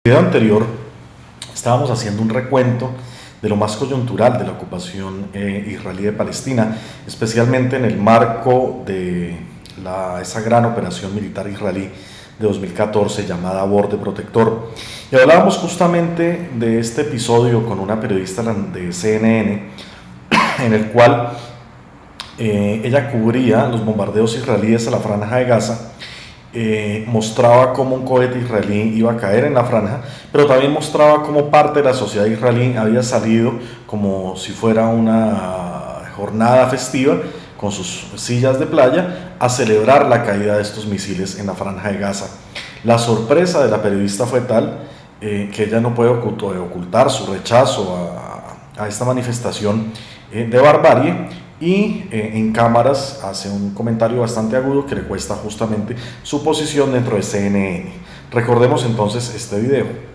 En el video anterior estábamos haciendo un recuento de lo más coyuntural de la ocupación israelí de Palestina, especialmente en el marco de esa gran operación militar israelí de 2014 llamada Borde Protector. Y hablábamos justamente de este episodio con una periodista de CNN, en el cual ella cubría los bombardeos israelíes a la Franja de Gaza. Mostraba cómo un cohete israelí iba a caer en la franja, pero también mostraba cómo parte de la sociedad israelí había salido como si fuera una jornada festiva con sus sillas de playa a celebrar la caída de estos misiles en la Franja de Gaza. La sorpresa de la periodista fue tal que ella no puede ocultar su rechazo a esta manifestación de barbarie, y en cámaras hace un comentario bastante agudo que le cuesta justamente su posición dentro de CNN. Recordemos entonces este video.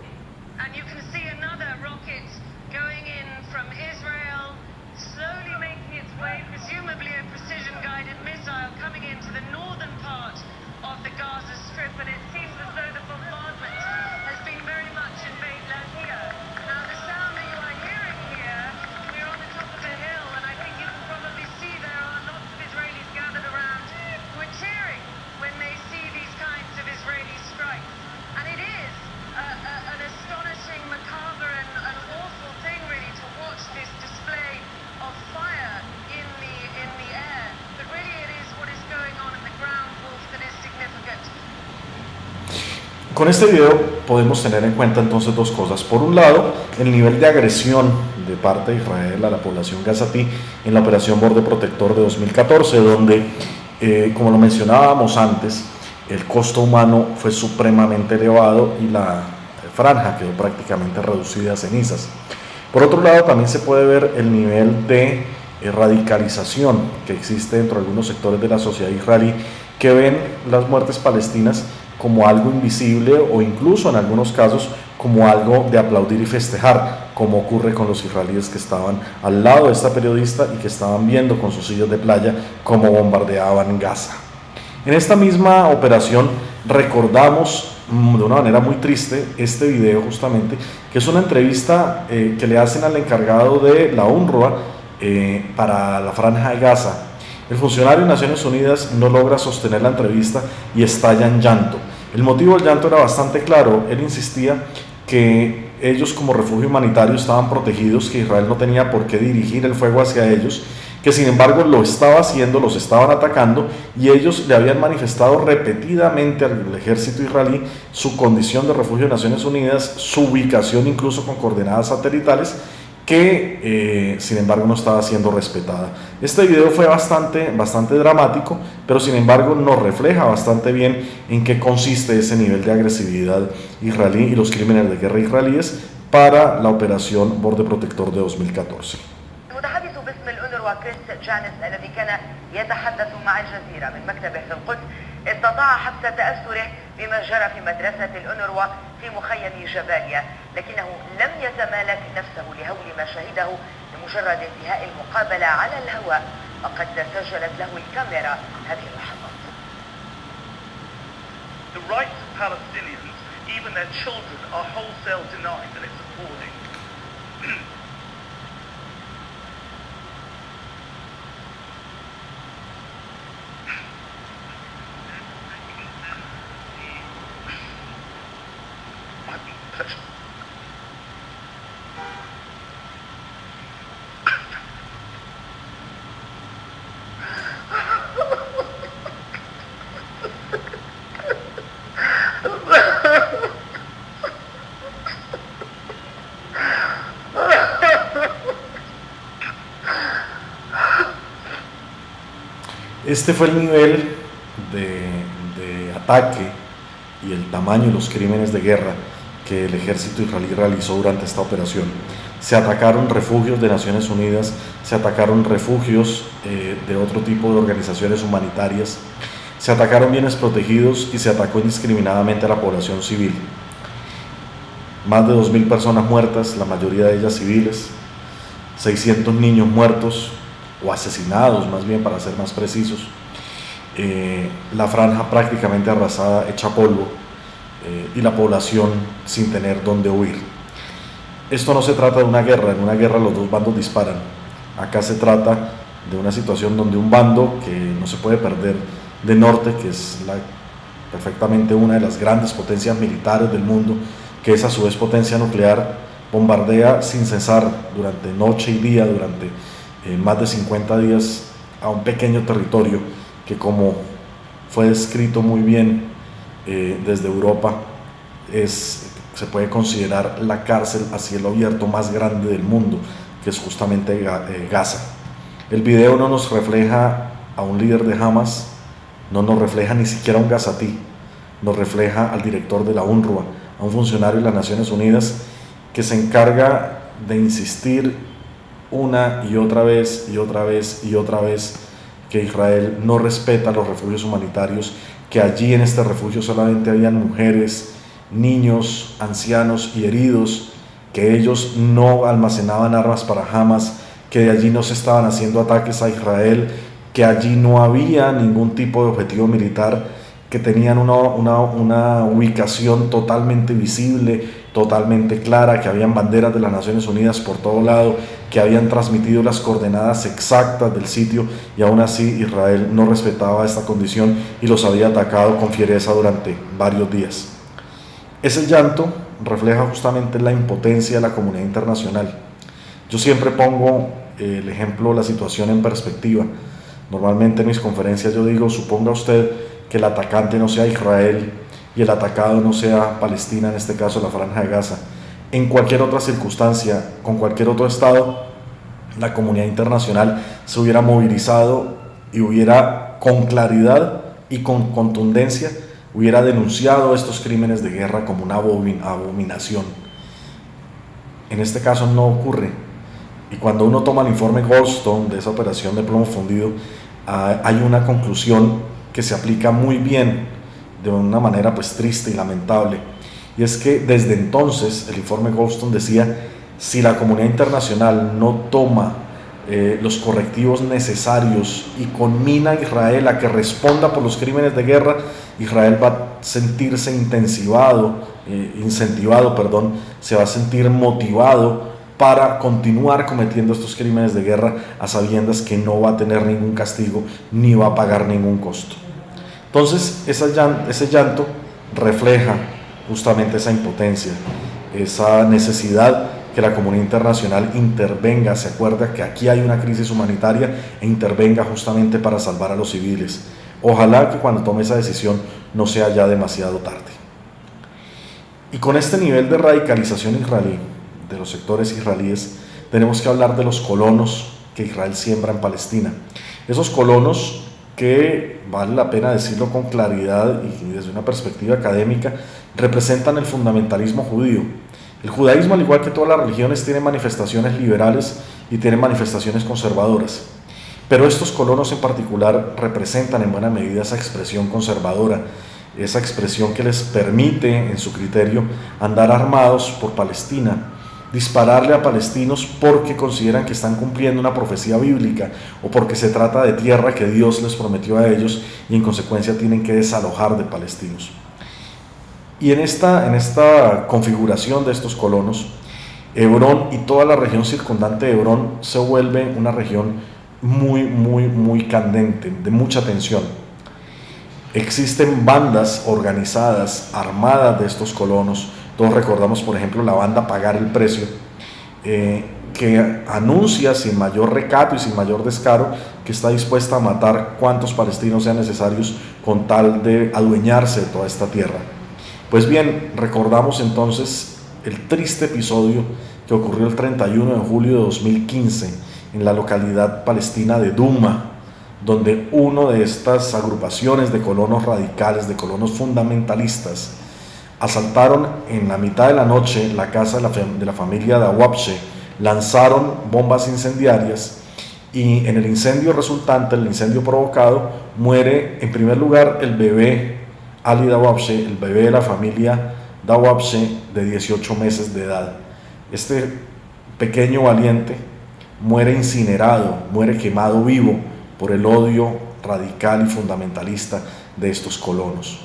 Con este video podemos tener en cuenta entonces dos cosas. Por un lado, el nivel de agresión de parte de Israel a la población gazatí en la operación Borde Protector de 2014, donde, como lo mencionábamos antes, el costo humano fue supremamente elevado y la franja quedó prácticamente reducida a cenizas. Por otro lado, también se puede ver el nivel de radicalización que existe dentro de algunos sectores de la sociedad israelí, que ven las muertes palestinas como algo invisible o incluso en algunos casos como algo de aplaudir y festejar, como ocurre con los israelíes que estaban al lado de esta periodista y que estaban viendo con sus sillas de playa cómo bombardeaban Gaza. En esta misma operación recordamos de una manera muy triste este video justamente, que es una entrevista que le hacen al encargado de la UNRWA para la Franja de Gaza. El funcionario de Naciones Unidas no logra sostener la entrevista y estalla en llanto. El motivo del llanto era bastante claro. Él insistía que ellos como refugio humanitario estaban protegidos, que Israel no tenía por qué dirigir el fuego hacia ellos, que sin embargo lo estaba haciendo, los estaban atacando, y ellos le habían manifestado repetidamente al ejército israelí su condición de refugio de Naciones Unidas, su ubicación incluso con coordenadas satelitales, que sin embargo no estaba siendo respetada. Este video fue bastante dramático, pero sin embargo nos refleja bastante bien en qué consiste ese nivel de agresividad israelí y los crímenes de guerra israelíes para la operación Borde Protector de 2014. استطاع حبس تأثره بما جرى في مدرسة الأونروا في مخيم جباليا، لكنه لم يتمالك نفسه لهول ما شهده بمجرد انتهاء المقابلة على الهواء، وقد سجلت له الكاميرا هذه اللحظات. The rights of Palestinians, even their children, are wholesale denied, and it's appalling. Este fue el nivel de ataque y el tamaño de los crímenes de guerra que el ejército israelí realizó durante esta operación. Se atacaron refugios de Naciones Unidas, se atacaron refugios de otro tipo de organizaciones humanitarias, se atacaron bienes protegidos y se atacó indiscriminadamente a la población civil. Más de 2.000 personas muertas, la mayoría de ellas civiles, 600 niños muertos o asesinados, más bien para ser más precisos, la franja prácticamente arrasada, hecha polvo, y la población sin tener dónde huir. Esto no se trata de una guerra, en una guerra los dos bandos disparan. Acá se trata de una situación donde un bando que no se puede perder de norte, que es perfectamente una de las grandes potencias militares del mundo, que es a su vez potencia nuclear, bombardea sin cesar durante noche y día, durante más de 50 días a un pequeño territorio que, como fue descrito muy bien desde Europa, se puede considerar la cárcel a cielo abierto más grande del mundo, que es justamente Gaza. El video no nos refleja a un líder de Hamas, no nos refleja ni siquiera a un gazatí, nos refleja al director de la UNRWA, a un funcionario de las Naciones Unidas que se encarga de insistir una y otra vez y otra vez y otra vez que Israel no respeta los refugios humanitarios, que allí en este refugio solamente habían mujeres, niños, ancianos y heridos, que ellos no almacenaban armas para Hamas, que de allí no se estaban haciendo ataques a Israel, que allí no había ningún tipo de objetivo militar, que tenían una ubicación totalmente visible, totalmente clara, que habían banderas de las Naciones Unidas por todo lado, que habían transmitido las coordenadas exactas del sitio, y aún así Israel no respetaba esta condición y los había atacado con fiereza durante varios días. Ese llanto refleja justamente la impotencia de la comunidad internacional. Yo siempre pongo el ejemplo, la situación en perspectiva. Normalmente en mis conferencias yo digo, suponga usted que el atacante no sea Israel y el atacado no sea Palestina, en este caso la Franja de Gaza. En cualquier otra circunstancia, con cualquier otro estado, la comunidad internacional se hubiera movilizado y hubiera con claridad y con contundencia hubiera denunciado estos crímenes de guerra como una abominación. En este caso no ocurre. Y cuando uno toma el informe Goldstone de esa operación de plomo fundido, hay una conclusión que se aplica muy bien, de una manera pues triste y lamentable, y es que desde entonces el informe Goldstone decía: si la comunidad internacional no toma los correctivos necesarios y conmina a Israel a que responda por los crímenes de guerra, Israel va a sentirse incentivado, se va a sentir motivado para continuar cometiendo estos crímenes de guerra a sabiendas que no va a tener ningún castigo ni va a pagar ningún costo. Entonces ese llanto refleja justamente esa impotencia, esa necesidad que la comunidad internacional intervenga, se acuerda que aquí hay una crisis humanitaria e intervenga justamente para salvar a los civiles. Ojalá que cuando tome esa decisión no sea ya demasiado tarde. Y con este nivel de radicalización israelí, de los sectores israelíes, tenemos que hablar de los colonos que Israel siembra en Palestina. Esos colonos que, vale la pena decirlo con claridad y desde una perspectiva académica, representan el fundamentalismo judío. El judaísmo, al igual que todas las religiones, tiene manifestaciones liberales y tiene manifestaciones conservadoras. Pero estos colonos en particular representan en buena medida esa expresión conservadora, esa expresión que les permite, en su criterio, andar armados por Palestina, dispararle a palestinos porque consideran que están cumpliendo una profecía bíblica o porque se trata de tierra que Dios les prometió a ellos y en consecuencia tienen que desalojar de palestinos. Y en esta configuración de estos colonos, Hebrón y toda la región circundante de Hebrón se vuelve una región muy candente, de mucha tensión. Existen bandas organizadas, armadas de estos colonos. Todos recordamos, por ejemplo, la banda Pagar el Precio, que anuncia sin mayor recato y sin mayor descaro que está dispuesta a matar cuantos palestinos sean necesarios con tal de adueñarse de toda esta tierra. Pues bien, recordamos entonces el triste episodio que ocurrió el 31 de julio de 2015 en la localidad palestina de Duma, donde una de estas agrupaciones de colonos radicales, de colonos fundamentalistas, asaltaron en la mitad de la noche la casa de la familia Dawabshe, lanzaron bombas incendiarias y en el incendio resultante, el incendio provocado, muere en primer lugar el bebé Ali Dawabshe, el bebé de la familia Dawabshe de 18 meses de edad. Este pequeño valiente muere incinerado, muere quemado vivo por el odio radical y fundamentalista de estos colonos.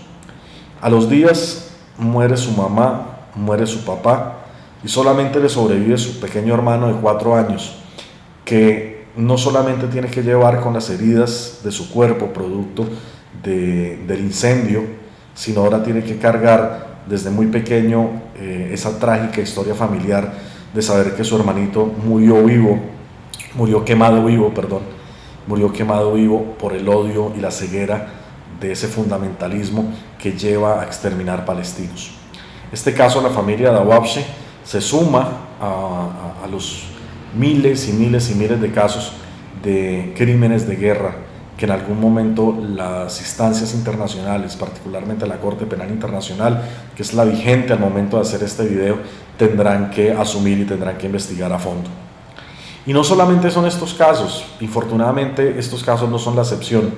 A los días, muere su mamá, muere su papá y solamente le sobrevive su pequeño hermano de 4 años, que no solamente tiene que llevar con las heridas de su cuerpo producto del incendio, sino ahora tiene que cargar desde muy pequeño esa trágica historia familiar de saber que su hermanito murió quemado vivo por el odio y la ceguera de ese fundamentalismo que lleva a exterminar palestinos. Este caso, la familia Dawabshe se suma a los miles y miles y miles de casos de crímenes de guerra que en algún momento las instancias internacionales, particularmente la Corte Penal Internacional, que es la vigente al momento de hacer este video, tendrán que asumir y tendrán que investigar a fondo. Y no solamente son estos casos, infortunadamente estos casos no son la excepción.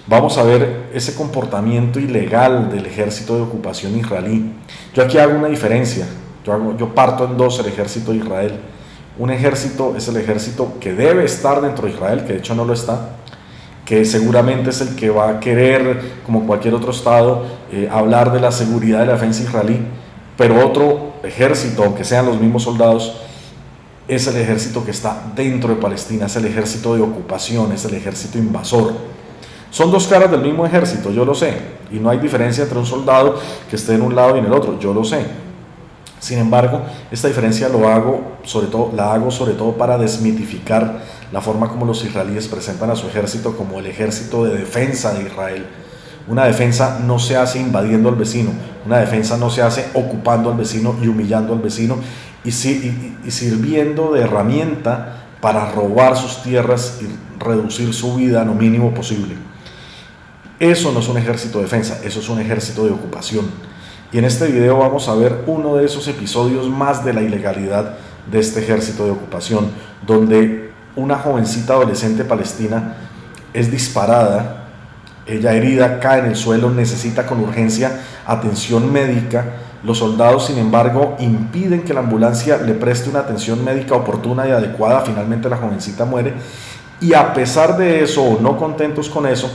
Vamos a ver ese comportamiento ilegal del ejército de ocupación israelí. Yo aquí hago una diferencia, yo parto en dos el ejército de Israel. Un ejército es el ejército que debe estar dentro de Israel, que de hecho no lo está, que seguramente es el que va a querer, como cualquier otro estado, hablar de la seguridad de la defensa israelí, pero otro ejército, aunque sean los mismos soldados, es el ejército que está dentro de Palestina, es el ejército de ocupación, es el ejército invasor. Son dos caras del mismo ejército, yo lo sé, y no hay diferencia entre un soldado que esté en un lado y en el otro, yo lo sé. Sin embargo, esta diferencia la hago sobre todo para desmitificar la forma como los israelíes presentan a su ejército como el ejército de defensa de Israel. Una defensa no se hace invadiendo al vecino, una defensa no se hace ocupando al vecino y humillando al vecino y sirviendo de herramienta para robar sus tierras y reducir su vida a lo mínimo posible. Eso no es un ejército de defensa, eso es un ejército de ocupación. Y en este video vamos a ver uno de esos episodios más de la ilegalidad de este ejército de ocupación, donde una jovencita adolescente palestina es disparada, ella herida cae en el suelo, necesita con urgencia atención médica. Los soldados, sin embargo, impiden que la ambulancia le preste una atención médica oportuna y adecuada. Finalmente la jovencita muere y a pesar de eso, o no contentos con eso,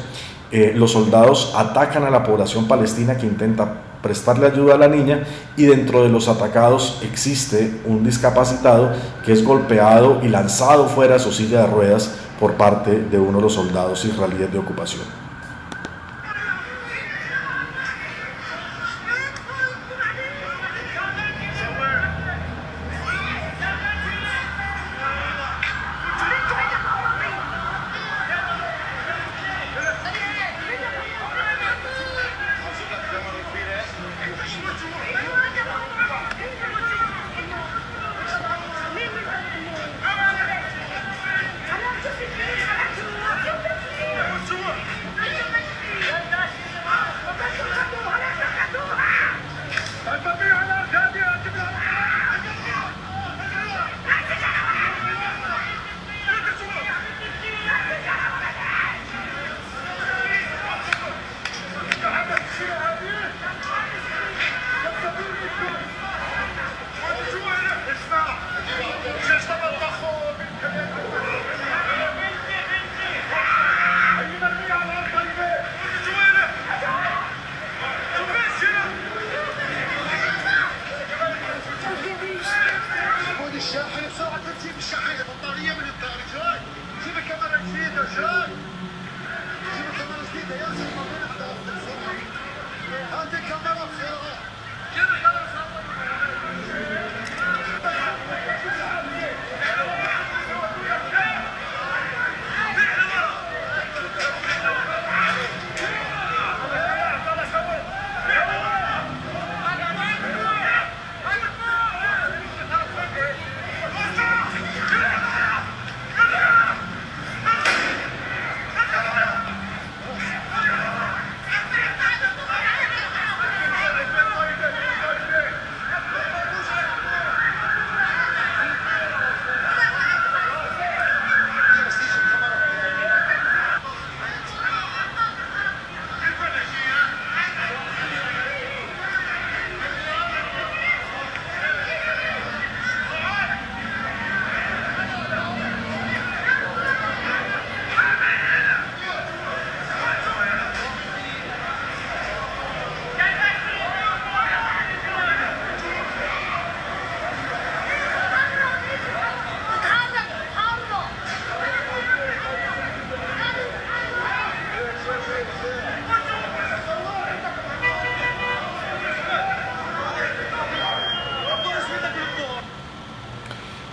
los soldados atacan a la población palestina que intenta prestarle ayuda a la niña, y dentro de los atacados existe un discapacitado que es golpeado y lanzado fuera de su silla de ruedas por parte de uno de los soldados israelíes de ocupación.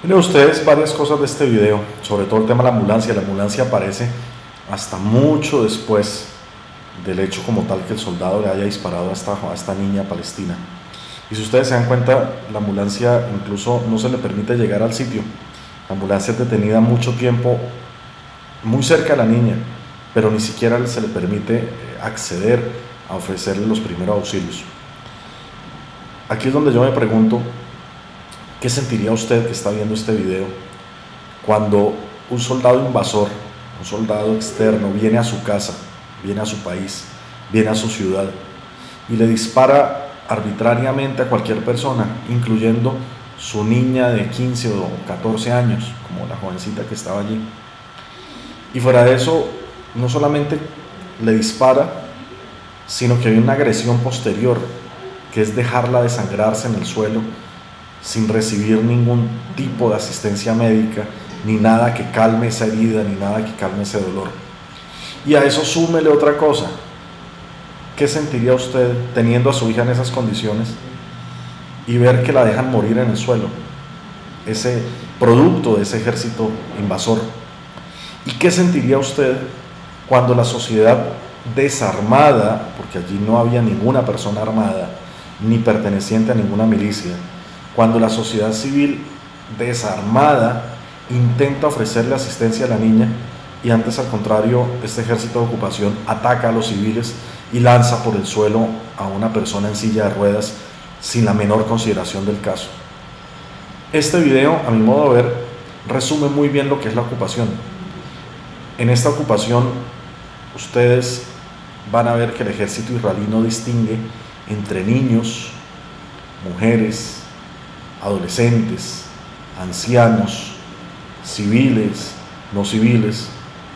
Miren ustedes varias cosas de este video, sobre todo el tema de la ambulancia. La ambulancia aparece hasta mucho después del hecho como tal que el soldado le haya disparado a esta niña palestina. Y si ustedes se dan cuenta, la ambulancia incluso no se le permite llegar al sitio. La ambulancia es detenida mucho tiempo muy cerca de la niña, pero ni siquiera se le permite acceder a ofrecerle los primeros auxilios. Aquí es donde yo me pregunto, ¿qué sentiría usted que está viendo este video cuando un soldado invasor, un soldado externo, viene a su casa, viene a su país, viene a su ciudad y le dispara arbitrariamente a cualquier persona, incluyendo su niña de 15 o 14 años, como la jovencita que estaba allí? Y fuera de eso, no solamente le dispara, sino que hay una agresión posterior, que es dejarla desangrarse en el suelo sin recibir ningún tipo de asistencia médica, ni nada que calme esa herida, ni nada que calme ese dolor. Y a eso súmele otra cosa. ¿Qué sentiría usted teniendo a su hija en esas condiciones y ver que la dejan morir en el suelo? Ese producto de ese ejército invasor. ¿Y qué sentiría usted cuando la sociedad desarmada, porque allí no había ninguna persona armada, ni perteneciente a ninguna milicia, cuando la sociedad civil desarmada intenta ofrecerle asistencia a la niña y antes al contrario, este ejército de ocupación ataca a los civiles y lanza por el suelo a una persona en silla de ruedas sin la menor consideración del caso? Este video, a mi modo de ver, resume muy bien lo que es la ocupación. En esta ocupación, ustedes van a ver que el ejército israelí no distingue entre niños, mujeres, adolescentes, ancianos, civiles, no civiles.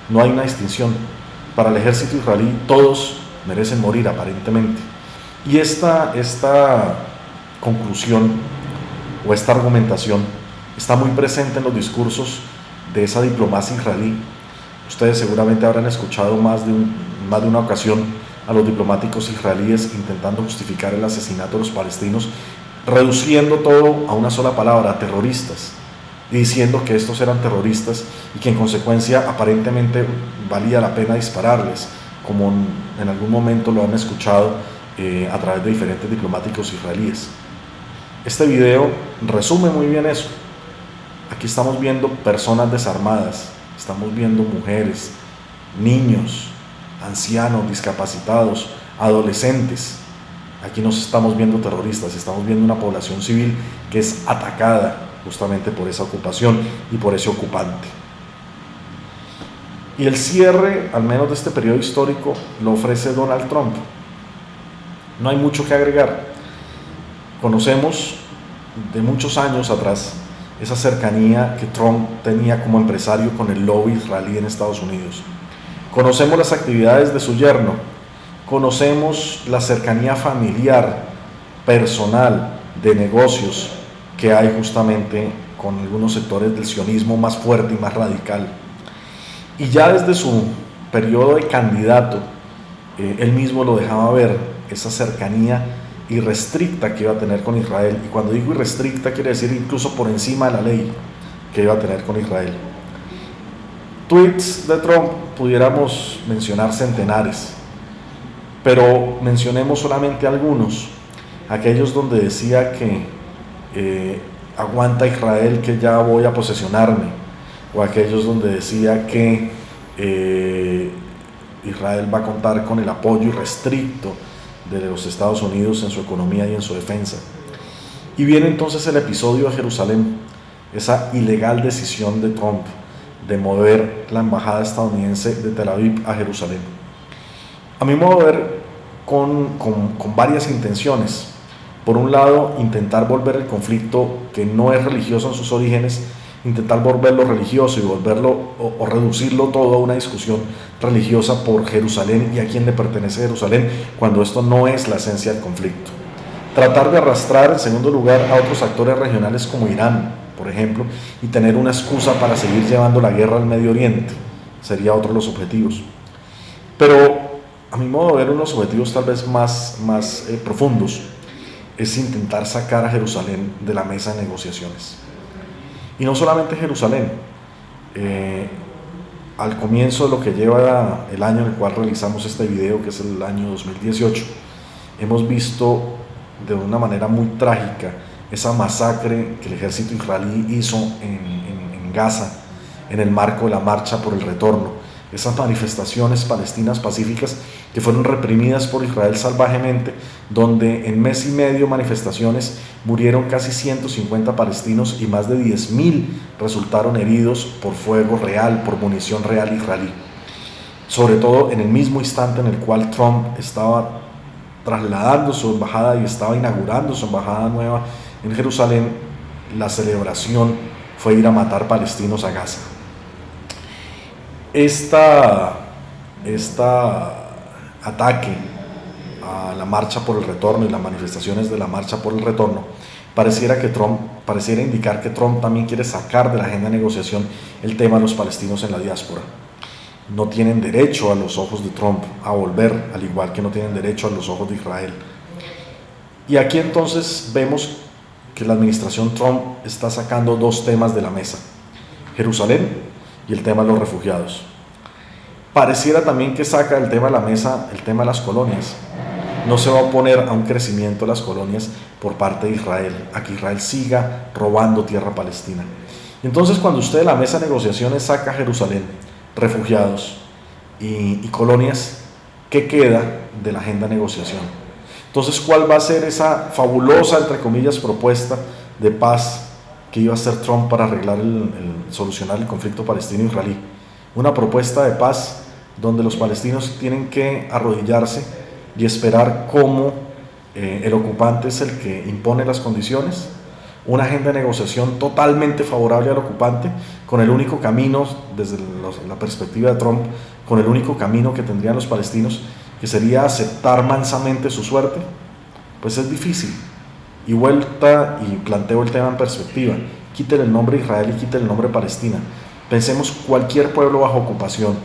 No hay una distinción. Para el ejército israelí todos merecen morir aparentemente. Y esta conclusión o esta argumentación está muy presente en los discursos de esa diplomacia israelí. Ustedes seguramente habrán escuchado más de una ocasión a los diplomáticos israelíes intentando justificar el asesinato de los palestinos, reduciendo todo a una sola palabra: terroristas, y diciendo que estos eran terroristas y que en consecuencia aparentemente valía la pena dispararles, como en algún momento lo han escuchado a través de diferentes diplomáticos israelíes. Este video resume muy bien eso. Aquí estamos viendo personas desarmadas, estamos viendo mujeres, niños, ancianos, discapacitados, adolescentes. Aquí no estamos viendo terroristas, estamos viendo una población civil que es atacada justamente por esa ocupación y por ese ocupante. Y el cierre, al menos de este periodo histórico, lo ofrece Donald Trump. No hay mucho que agregar. Conocemos de muchos años atrás esa cercanía que Trump tenía como empresario con el lobby israelí en Estados Unidos. Conocemos las actividades de su yerno, conocemos la cercanía familiar, personal, de negocios que hay justamente con algunos sectores del sionismo más fuerte y más radical. Y ya desde su periodo de candidato, él mismo lo dejaba ver, esa cercanía irrestricta que iba a tener con Israel. Y cuando digo irrestricta, quiere decir incluso por encima de la ley que iba a tener con Israel. Tweets de Trump pudiéramos mencionar centenares, pero mencionemos solamente algunos. Aquellos donde decía que aguanta Israel que ya voy a posesionarme, o aquellos donde decía que Israel va a contar con el apoyo irrestricto de los Estados Unidos en su economía y en su defensa. Y viene entonces el episodio de Jerusalén, esa ilegal decisión de Trump de mover la embajada estadounidense de Tel Aviv a Jerusalén. A mi modo de ver, con varias intenciones. Por un lado, intentar volver el conflicto, que no es religioso en sus orígenes, intentar volverlo religioso y volverlo o reducirlo todo a una discusión religiosa por Jerusalén y a quién le pertenece Jerusalén, cuando esto no es la esencia del conflicto. Tratar de arrastrar en segundo lugar a otros actores regionales como Irán, por ejemplo, y tener una excusa para seguir llevando la guerra al Medio Oriente, sería otro de los objetivos. Pero a mi modo de ver, unos objetivos tal vez más es intentar sacar a Jerusalén de la mesa de negociaciones. Y no solamente Jerusalén, al comienzo de lo que lleva el año en el cual realizamos este video, que es el año 2018, hemos visto de una manera muy trágica esa masacre que el ejército israelí hizo en Gaza, en el marco de la marcha por el retorno, esas manifestaciones palestinas pacíficas que fueron reprimidas por Israel salvajemente, donde en mes y medio manifestaciones murieron casi 150 palestinos y más de 10.000 resultaron heridos por fuego real, por munición real israelí. Sobre todo en el mismo instante en el cual Trump estaba trasladando su embajada y estaba inaugurando su embajada nueva en Jerusalén, la celebración fue ir a matar palestinos a Gaza. Este ataque a la marcha por el retorno y las manifestaciones de la marcha por el retorno pareciera indicar que Trump también quiere sacar de la agenda de negociación el tema de los palestinos en la diáspora. No tienen derecho a los ojos de Trump a volver, al igual que no tienen derecho a los ojos de Israel. Y aquí entonces vemos que la administración Trump está sacando dos temas de la mesa: Jerusalén y el tema de los refugiados. Pareciera también que saca del tema de la mesa el tema de las colonias. No se va a oponer a un crecimiento de las colonias por parte de Israel, a que Israel siga robando tierra palestina. Entonces, cuando usted de la mesa de negociaciones saca Jerusalén, refugiados y colonias, ¿qué queda de la agenda de negociación? Entonces, ¿cuál va a ser esa fabulosa, entre comillas, propuesta de paz que iba a hacer Trump para arreglar solucionar el conflicto palestino-israelí? Una propuesta de paz donde los palestinos tienen que arrodillarse y esperar cómo el ocupante es el que impone las condiciones. Una agenda de negociación totalmente favorable al ocupante, con el único camino, desde la perspectiva de Trump, con el único camino que tendrían los palestinos, que sería aceptar mansamente su suerte. Pues es difícil. Y vuelta y planteo el tema en perspectiva: quiten el nombre Israel y quiten el nombre Palestina. Pensemos cualquier pueblo bajo ocupación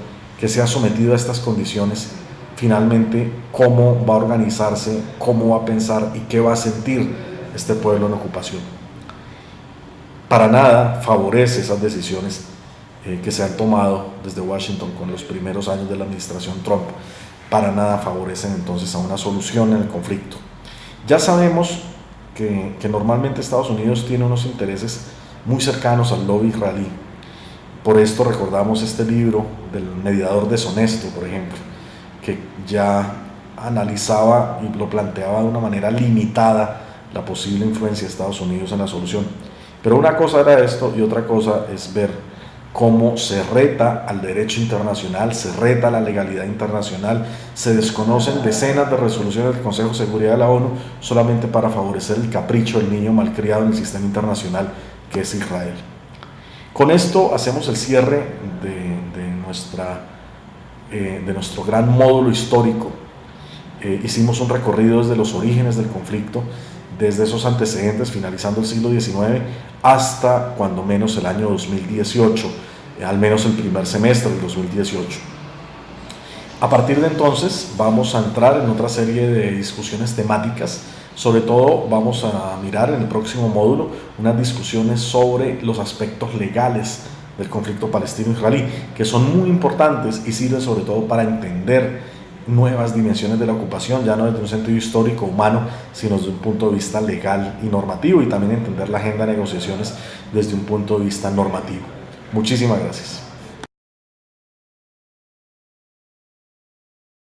que sea sometido a estas condiciones, finalmente cómo va a organizarse, cómo va a pensar y qué va a sentir este pueblo en ocupación. Para nada favorece esas decisiones que se han tomado desde Washington con los primeros años de la administración Trump. Para nada favorecen entonces a una solución en el conflicto. Ya sabemos que normalmente Estados Unidos tiene unos intereses muy cercanos al lobby israelí. Por esto recordamos este libro del mediador deshonesto, por ejemplo, que ya analizaba y lo planteaba de una manera limitada la posible influencia de Estados Unidos en la solución. Pero una cosa era esto y otra cosa es ver cómo se reta al derecho internacional, se reta a la legalidad internacional, se desconocen decenas de resoluciones del Consejo de Seguridad de la ONU solamente para favorecer el capricho del niño malcriado en el sistema internacional que es Israel. Con esto hacemos el cierre de nuestro gran módulo histórico. Hicimos un recorrido desde los orígenes del conflicto, desde esos antecedentes finalizando el siglo XIX hasta cuando menos el año 2018, al menos el primer semestre del 2018. A partir de entonces vamos a entrar en otra serie de discusiones temáticas. Sobre todo vamos a mirar en el próximo módulo unas discusiones sobre los aspectos legales del conflicto palestino-israelí, que son muy importantes y sirven sobre todo para entender nuevas dimensiones de la ocupación, ya no desde un sentido histórico, humano, sino desde un punto de vista legal y normativo, y también entender la agenda de negociaciones desde un punto de vista normativo. Muchísimas gracias.